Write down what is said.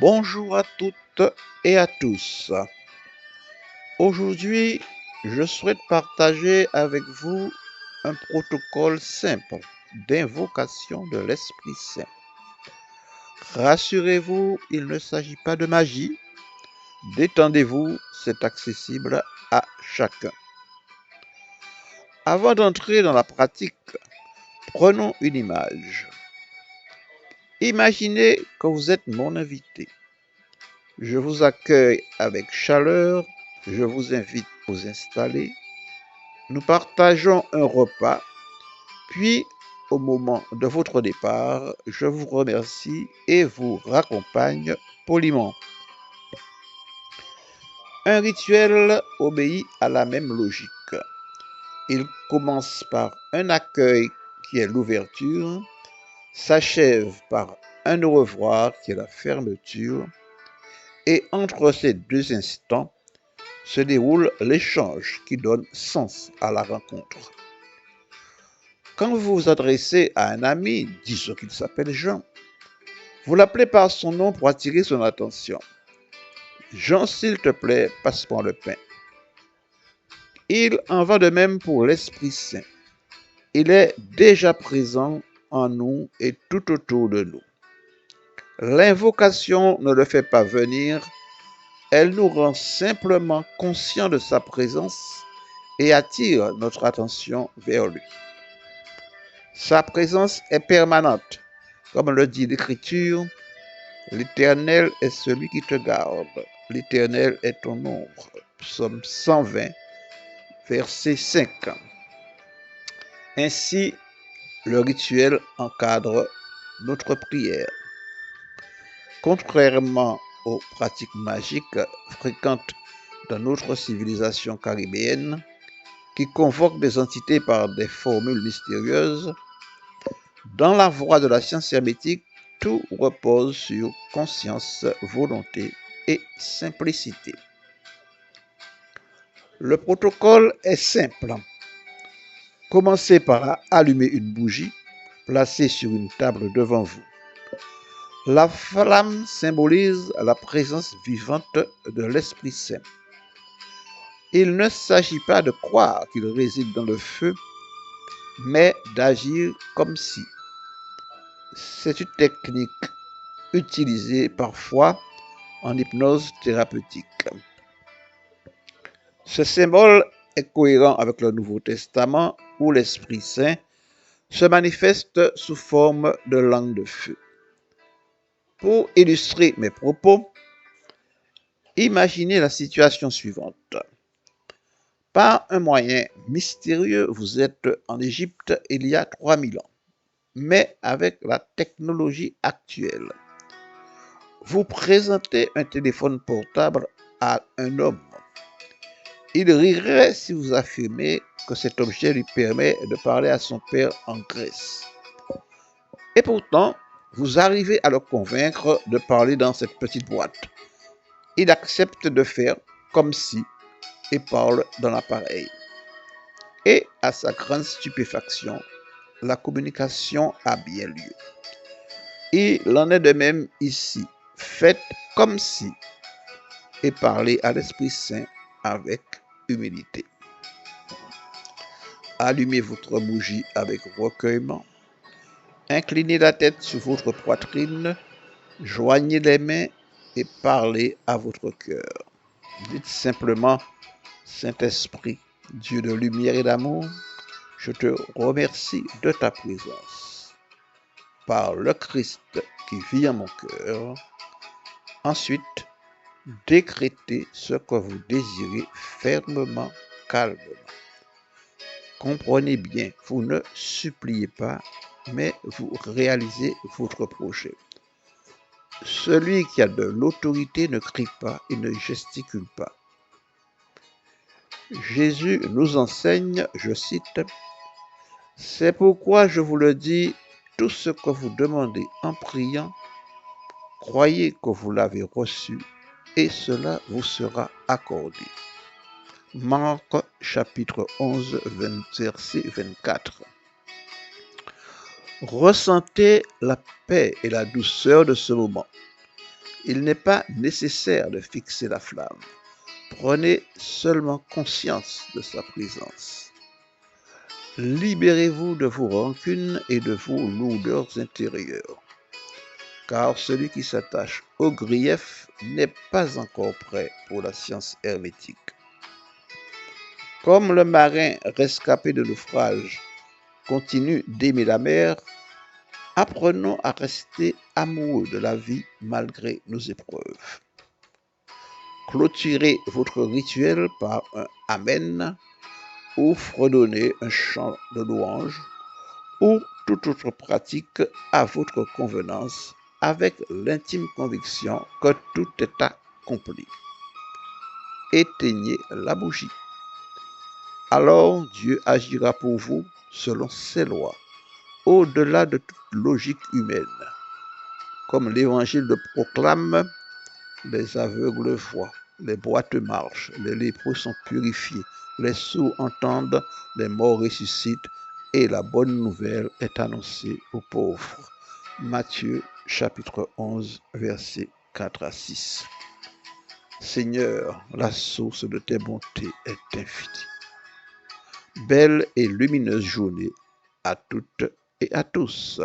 Bonjour à toutes et à tous. Aujourd'hui, je souhaite partager avec vous un protocole simple d'invocation de l'Esprit Saint. Rassurez-vous, il ne s'agit pas de magie. Détendez-vous, c'est accessible à chacun. Avant d'entrer dans la pratique, prenons une image. Imaginez que vous êtes mon invité. Je vous accueille avec chaleur, je vous invite à vous installer. Nous partageons un repas, puis au moment de votre départ, je vous remercie et vous raccompagne poliment. Un rituel obéit à la même logique. Il commence par un accueil qui est l'ouverture, s'achève par un au revoir qui est la fermeture, et entre ces deux instants se déroule l'échange qui donne sens à la rencontre. Quand vous vous adressez à un ami, disons qu'il s'appelle Jean, vous l'appelez par son nom pour attirer son attention. Jean, s'il te plaît, passe-moi le pain. Il en va de même pour l'Esprit Saint. Il est déjà présent en nous et tout autour de nous. L'invocation ne le fait pas venir, elle nous rend simplement conscients de sa présence et attire notre attention vers lui. Sa présence est permanente. Comme le dit l'Écriture, l'Éternel est celui qui te garde. L'Éternel est ton ombre. Psaume 120, verset 5. Ainsi, le rituel encadre notre prière. Contrairement aux pratiques magiques fréquentes dans notre civilisation caribéenne, qui convoquent des entités par des formules mystérieuses, dans la voie de la science hermétique, tout repose sur conscience, volonté et simplicité. Le protocole est simple. Commencez par allumer une bougie placée sur une table devant vous. La flamme symbolise la présence vivante de l'Esprit Saint. Il ne s'agit pas de croire qu'il réside dans le feu, mais d'agir comme si. C'est une technique utilisée parfois en hypnose thérapeutique. Ce symbole est cohérent avec le Nouveau Testament où l'Esprit Saint se manifeste sous forme de langue de feu. Pour illustrer mes propos, imaginez la situation suivante. Par un moyen mystérieux, vous êtes en Égypte il y a 3000 ans, mais avec la technologie actuelle. Vous présentez un téléphone portable à un homme. Il rirait si vous affirmez que cet objet lui permet de parler à son père en Grèce. Et pourtant, vous arrivez à le convaincre de parler dans cette petite boîte. Il accepte de faire comme si et parle dans l'appareil. Et à sa grande stupéfaction, la communication a bien lieu. Il en est de même ici. Faites comme si et parlez à l'Esprit Saint avec humilité. Allumez votre bougie avec recueillement. Inclinez la tête sur votre poitrine. Joignez les mains et parlez à votre cœur. Dites simplement, Saint-Esprit, Dieu de lumière et d'amour, je te remercie de ta présence. Par le Christ qui vit en mon cœur. Ensuite, décrétez ce que vous désirez fermement, calmement. Comprenez bien, vous ne suppliez pas, mais vous réalisez votre projet. Celui qui a de l'autorité ne crie pas et ne gesticule pas. Jésus nous enseigne, je cite, « C'est pourquoi je vous le dis, tout ce que vous demandez en priant, croyez que vous l'avez reçu et cela vous sera accordé. » Marc chapitre 11, verset 24. Ressentez la paix et la douceur de ce moment. Il n'est pas nécessaire de fixer la flamme. Prenez seulement conscience de sa présence. Libérez-vous de vos rancunes et de vos lourdeurs intérieures, car celui qui s'attache au grief n'est pas encore prêt pour la science hermétique. Comme le marin rescapé de naufrage continue d'aimer la mer, apprenons à rester amoureux de la vie malgré nos épreuves. Clôturez votre rituel par un Amen ou fredonnez un chant de louange ou toute autre pratique à votre convenance avec l'intime conviction que tout est accompli. Éteignez la bougie. Alors Dieu agira pour vous selon ses lois, au-delà de toute logique humaine. Comme l'Évangile le proclame, les aveugles voient, les boiteux marchent, les lépreux sont purifiés, les sourds entendent, les morts ressuscitent, et la bonne nouvelle est annoncée aux pauvres. Matthieu chapitre 11, versets 4 à 6. Seigneur, la source de tes bontés est infinie. Belle et lumineuse journée à toutes et à tous.